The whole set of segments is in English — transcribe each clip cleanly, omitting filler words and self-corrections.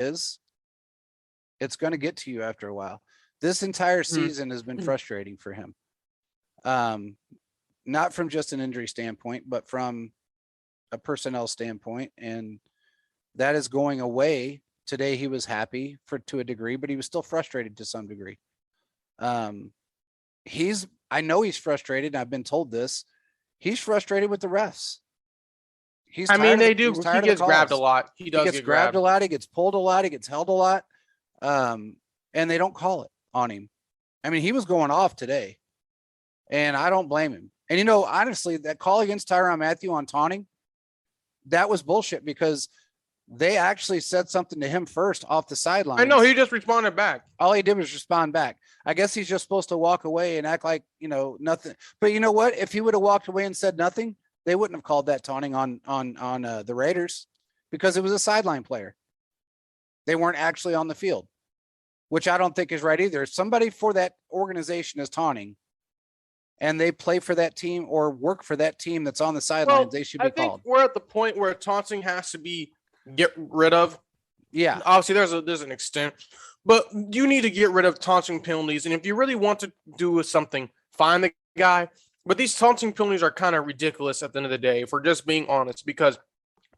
is, it's going to get to you after a while. This entire season has been frustrating for him. Not from just an injury standpoint, but from a personnel standpoint. And that is going away. Today he was happy to a degree, but he was still frustrated to some degree. I know he's frustrated. I've been told this. He's frustrated with the refs. He gets grabbed a lot. He gets grabbed a lot. He gets pulled a lot. He gets held a lot. And they don't call it on him. I mean, he was going off today, and I don't blame him. And, honestly, that call against Tyrann Mathieu on taunting, that was bullshit because they actually said something to him first off the sideline. I know, he just responded back. All he did was respond back. I guess he's just supposed to walk away and act like, nothing. But you know what? If he would have walked away and said nothing, they wouldn't have called that taunting on the Raiders because it was a sideline player. They weren't actually on the field, which I don't think is right either. If somebody for that organization is taunting and they play for that team or work for that team that's on the sidelines, they should be called. I think we're at the point where taunting has to be get rid of. Yeah. Obviously, there's an extent, but you need to get rid of taunting penalties. And if you really want to do something, find the guy. But these taunting penalties are kind of ridiculous at the end of the day, if we're just being honest, because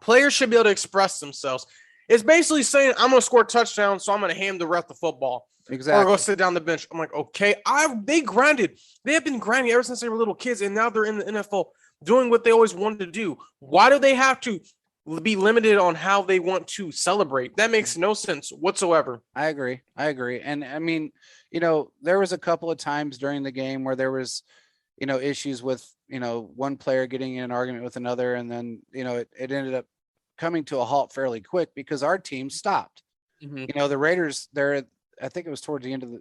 players should be able to express themselves. It's basically saying, I'm going to score a touchdown, so I'm going to hand the ref the football. Exactly. Or go sit down the bench. I'm like, okay. They have been grinding ever since they were little kids, and now they're in the NFL doing what they always wanted to do. Why do they have to be limited on how they want to celebrate? That makes no sense whatsoever. I agree. And I mean, there was a couple of times during the game where there was, issues with, one player getting in an argument with another. And then, it ended up coming to a halt fairly quick because our team stopped. Mm-hmm. The Raiders there, I think it was towards the end of the,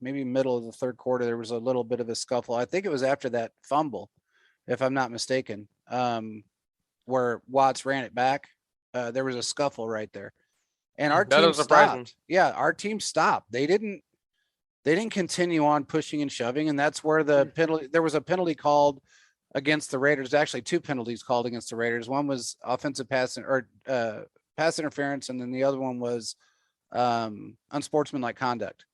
maybe middle of the third quarter, there was a little bit of a scuffle. I think it was after that fumble, if I'm not mistaken, where Watts ran it back. There was a scuffle right there, and our team stopped. Yeah, our team stopped. They didn't continue on pushing and shoving, and that's where the penalty. There was a penalty called against the Raiders. Actually, two penalties called against the Raiders. One was offensive pass interference, and then the other one was unsportsmanlike conduct.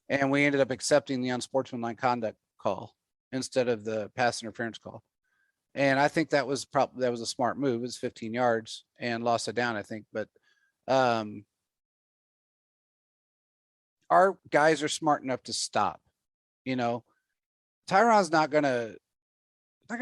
And we ended up accepting the unsportsmanlike conduct call instead of the pass interference call. And I think that was a smart move. It was 15 yards and lost it down, I think. But our guys are smart enough to stop. Tyrann's not gonna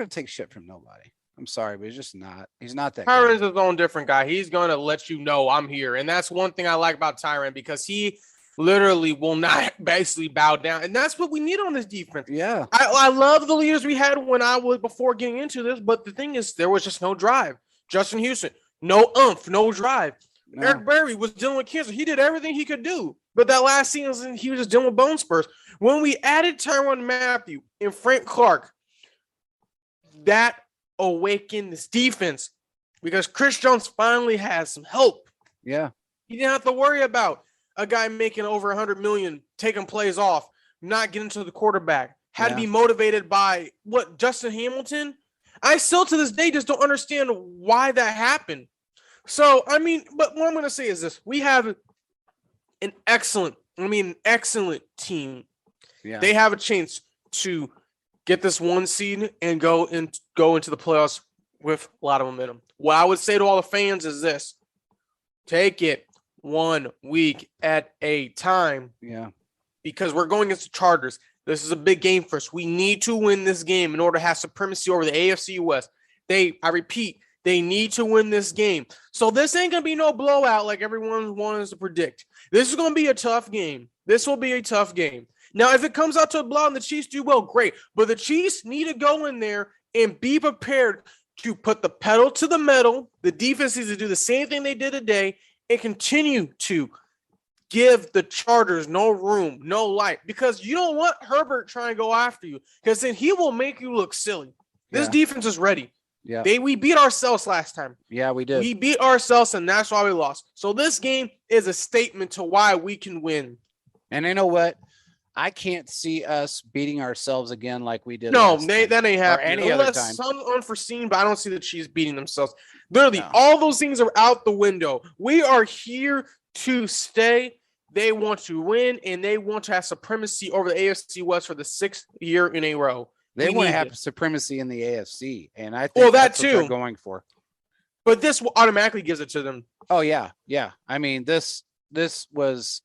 take shit from nobody. I'm sorry, but he's just not. He's not that. Tyrann's his own different guy. He's gonna let you know I'm here, and that's one thing I like about Tyrann, because he literally will not basically bow down, and that's what we need on this defense. Yeah, I love the leaders we had when I was before getting into this, but the thing is, there was just no drive. Justin Houston, no oomph, no drive. No. Eric Berry was dealing with cancer. He did everything he could do, but that last season he was just dealing with bone spurs. When we added Tyrann Mathieu and Frank Clark, that awakened this defense because Chris Jones finally has some help. Yeah, he didn't have to worry about a guy making over $100 million, taking plays off, not getting to the quarterback. Had to be motivated by Justin Hamilton. I still to this day just don't understand why that happened. So, I mean, but what I'm going to say is this. We have an excellent team. Yeah. They have a chance to get this one seed and go into the playoffs with a lot of momentum. What I would say to all the fans is this. Take it 1 week at a time. Yeah. Because we're going against the Chargers. This is a big game for us. We need to win this game in order to have supremacy over the AFC West. I repeat, they need to win this game. So this ain't going to be no blowout like everyone wants to predict. This is going to be a tough game. This will be a tough game. Now, if it comes out to a blowout and the Chiefs do well, great. But the Chiefs need to go in there and be prepared to put the pedal to the metal. The defense needs to do the same thing they did today and continue to give the Chargers no room, no light, because you don't want Herbert trying to go after you, because then he will make you look silly. This defense is ready. Yeah, we beat ourselves last time. Yeah, we did. We beat ourselves, and that's why we lost. So this game is a statement to why we can win. And you know what? I can't see us beating ourselves again like we did. No, that ain't happening. Unless some unforeseen, but I don't see the Chiefs beating themselves. Literally, all those things are out the window. We are here to stay. They want to win, and they want to have supremacy over the AFC West for the 6th year in a row. They We want to need have it. supremacy in the AFC, and I think Well, that that's what they're too. going for. But this automatically gives it to them. Oh yeah, yeah. I mean, this was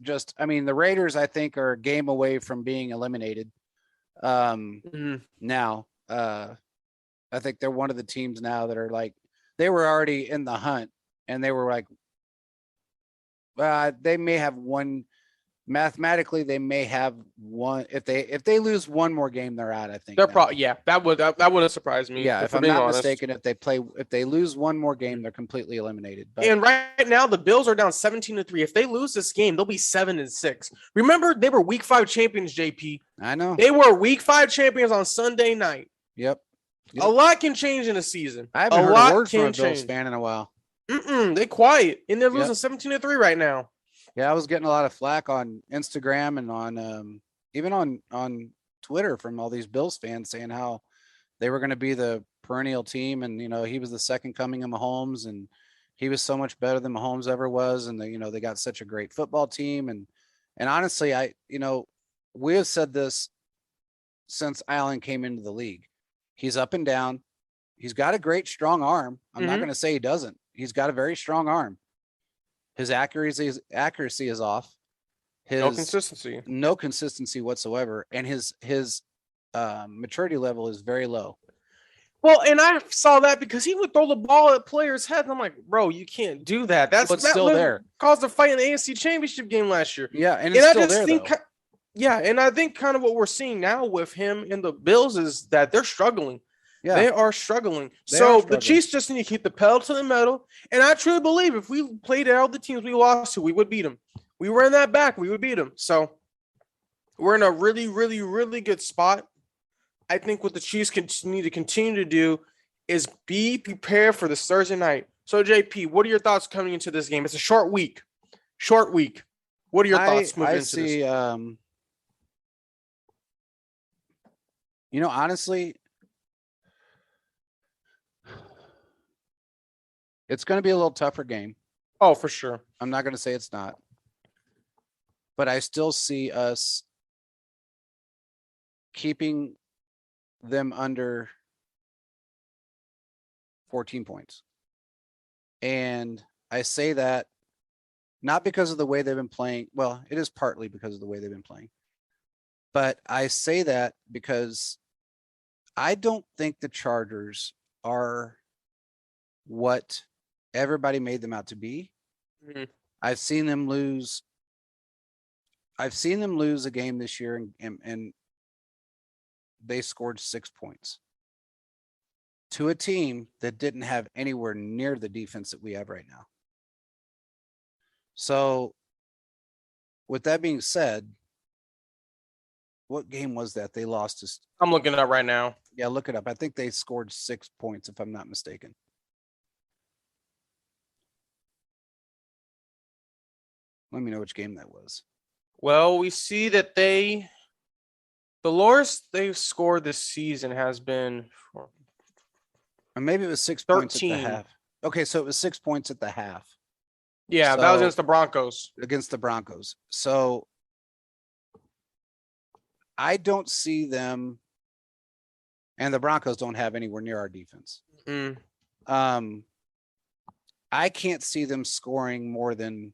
just. I mean, the Raiders, I think, are a game away from being eliminated. Now, I think they're one of the teams now that are like they were already in the hunt, and they were like, they may have one. Mathematically, they may have one. If they lose one more game, they're out. I think They're probably that wouldn't surprise me. Yeah, if I'm being not honest. mistaken, if they lose one more game, they're completely eliminated. But And right now, the Bills are down 17-3. If they lose this game, they'll be 7-6. Remember, they were Week 5 champions. JP, I know they were Week 5 champions on Sunday night. Yep. A lot can change in a season. I haven't heard a word from a Bills fan in a while. They quiet, and they're losing 17-3 right now. Yeah, I was getting a lot of flack on Instagram and on even on Twitter from all these Bills fans saying how they were going to be the perennial team, and he was the second coming of Mahomes, and he was so much better than Mahomes ever was, and they got such a great football team, and honestly, we have said this since Allen came into the league. He's up and down. He's got a great strong arm. I'm not going to say he doesn't. He's got a very strong arm. His accuracy is off. No consistency whatsoever, and his maturity level is very low. Well, and I saw that because he would throw the ball at players' heads. I'm like, bro, you can't do that. That's still there. Caused a fight in the AFC Championship game last year. Yeah, and it's still there though. Yeah, and I think kind of what we're seeing now with him and the Bills is that they're struggling. Yeah. They are struggling. The Chiefs just need to keep the pedal to the metal. And I truly believe if we played out the teams we lost to, we would beat them. We ran that back, we would beat them. So we're in a really, really, really good spot. I think what the Chiefs need to continue to do is be prepared for this Thursday night. So, JP, what are your thoughts coming into this game? It's a short week. What are your thoughts moving into this? Honestly, it's going to be a little tougher game. Oh, for sure. I'm not going to say it's not. But I still see us keeping them under 14 points. And I say that not because of the way they've been playing. Well, it is partly because of the way they've been playing. But I say that because I don't think the Chargers are what everybody made them out to be. Mm-hmm. I've seen them lose a game this year and they scored 6 points to a team that didn't have anywhere near the defense that we have right now. So with that being said, what game was that they lost to? I'm looking it up right now. Yeah, look it up. I think they scored 6 points, if I'm not mistaken. Let me know which game that was. Well, we see that the lowest they've scored this season has been, or maybe it was 6 points at the half. Okay, so it was 6 points at the half. Yeah, that was against the Broncos. So I don't see them, and the Broncos don't have anywhere near our defense. I can't see them scoring more than,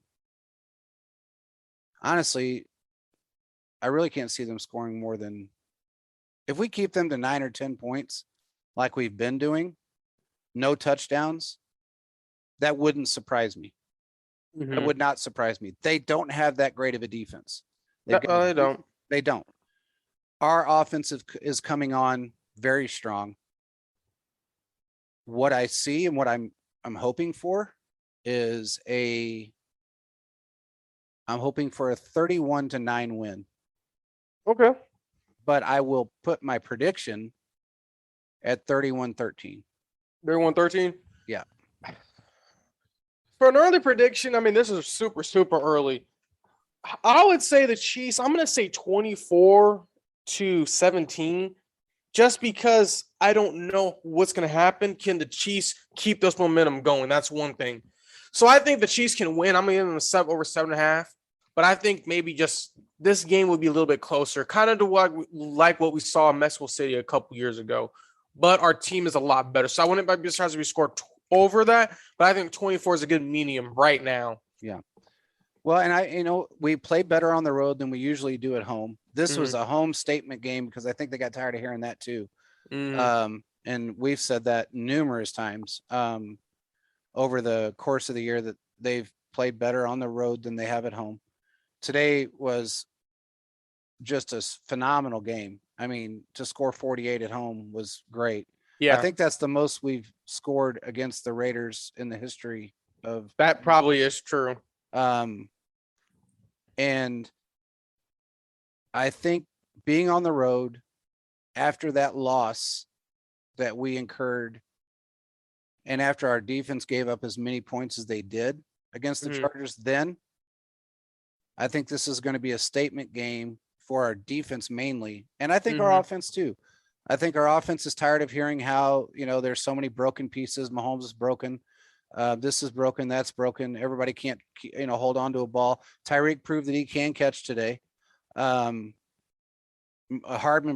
honestly, I really can't see them scoring more than, if we keep them to 9 or 10 points like we've been doing, no touchdowns, that wouldn't surprise me. Mm-hmm. That would not surprise me. They don't have that great of a defense. They don't. They don't. Our offensive is coming on very strong. What I see and what I'm hoping for is I'm hoping for a 31-9 win. Okay. But I will put my prediction at 31-13. 31-13? Yeah. For an early prediction, I mean, this is super, super early. I would say the Chiefs, I'm going to say 24-17, just because I don't know what's going to happen. Can the Chiefs keep this momentum going? That's one thing. So I think the Chiefs can win. I'm going to give them a sub over 7.5. But I think maybe just this game would be a little bit closer, kind of to what we saw in Mexico City a couple years ago. But our team is a lot better. So I wouldn't be surprised if we score over that. But I think 24 is a good medium right now. Yeah. Well, and we play better on the road than we usually do at home. This was a home statement game because I think they got tired of hearing that too. And we've said that numerous times over the course of the year that they've played better on the road than they have at home. Today was just a phenomenal game. I mean, to score 48 at home was great. Yeah. I think that's the most we've scored against the Raiders in the history of that. Probably is true. And I think being on the road after that loss that we incurred and after our defense gave up as many points as they did against the Chargers, then I think this is going to be a statement game for our defense mainly. And I think our offense too. I think our offense is tired of hearing how, there's so many broken pieces. Mahomes is broken. This is broken. That's broken. Everybody can't, hold on to a ball. Tyreek proved that he can catch today. Hardman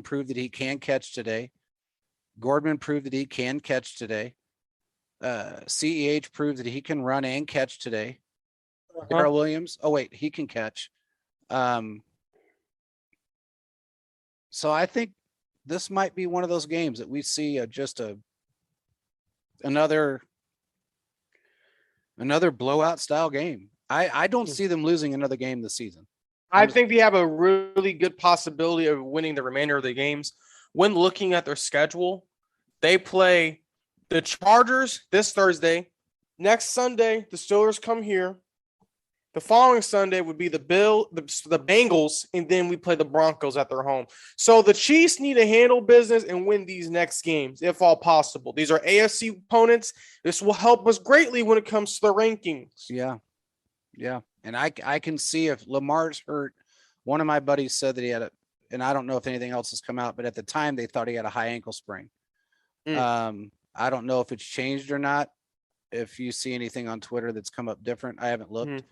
proved that he can catch today. Gordman proved that he can catch today. CEH proved that he can run and catch today. Darrell Williams. Oh wait, he can catch. So I think this might be one of those games that we see another blowout style game. I don't see them losing another game this season. I think they have a really good possibility of winning the remainder of the games. When looking at their schedule, they play the Chargers this Thursday. Next Sunday, the Steelers come here. The following Sunday would be the Bengals, and then we play the Broncos at their home. So the Chiefs need to handle business and win these next games, if all possible. These are AFC opponents. This will help us greatly when it comes to the rankings. Yeah. And I can see if Lamar's hurt. One of my buddies said that he had and I don't know if anything else has come out, but at the time they thought he had a high ankle sprain. I don't know if it's changed or not. If you see anything on Twitter that's come up different, I haven't looked.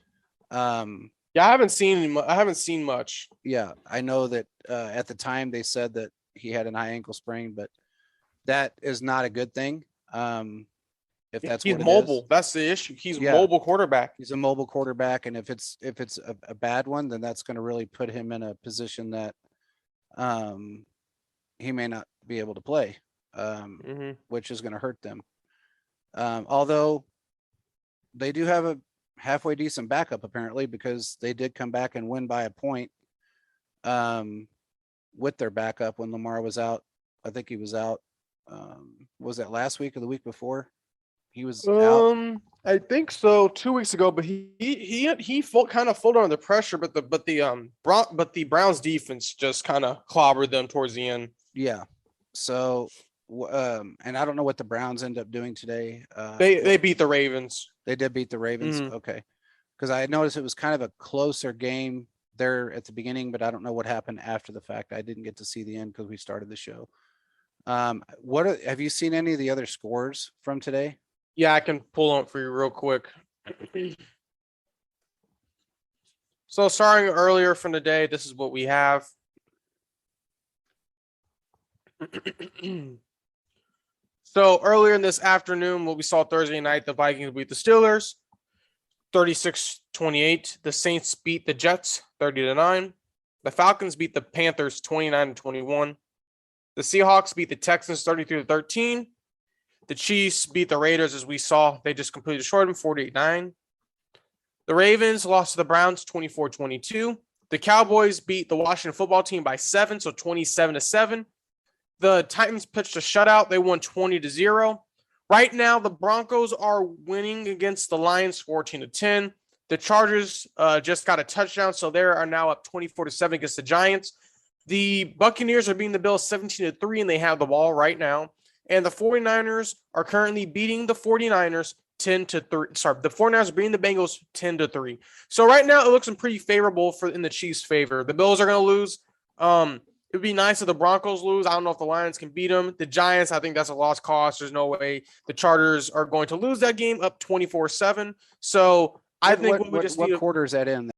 Yeah, I haven't seen much. Yeah, I know that at the time they said that he had an high ankle sprain, but that is not a good thing. If that's he's what mobile, that's the issue. He's a mobile quarterback. He's a mobile quarterback, and if it's a bad one, then that's going to really put him in a position that he may not be able to play, which is going to hurt them. Although they do have a halfway decent backup apparently, because they did come back and win by a point with their backup when Lamar was out. I think he was out. Was that last week or the week before? He was out. I think so, 2 weeks ago. But he kind of folded under the pressure. But the Browns defense just kind of clobbered them towards the end. Yeah. So, and I don't know what the Browns end up doing today. They beat the Ravens. They did beat the Ravens. Okay. Because I noticed it was kind of a closer game there at the beginning, but I don't know what happened after the fact. I didn't get to see the end because we started the show. Have you seen any of the other scores from today? Yeah, I can pull them for you real quick. So starting earlier from the day, this is what we have. So earlier in this afternoon, what we saw Thursday night, the Vikings beat the Steelers 36-28. The Saints beat the Jets 30-9. The Falcons beat the Panthers 29-21. The Seahawks beat the Texans 33-13. The Chiefs beat the Raiders, as we saw. They just completely destroyed them 48-9. The Ravens lost to the Browns 24-22. The Cowboys beat the Washington football team by 7, so 27-7. The Titans pitched a shutout. They won 20-0. Right now, the Broncos are winning against the Lions 14-10. The Chargers just got a touchdown, so they are now up 24-7 against the Giants. The Buccaneers are beating the Bills 17-3, and they have the ball right now. And the 49ers are currently beating the 49ers 10-3. Sorry, the 49ers are beating the Bengals 10-3. So right now, it looks pretty favorable in the Chiefs' favor. The Bills are going to lose. It would be nice if the Broncos lose. I don't know if the Lions can beat them. The Giants, I think that's a lost cause. There's no way the Chargers are going to lose that game up 24-7. So I think we just what need quarter is that in?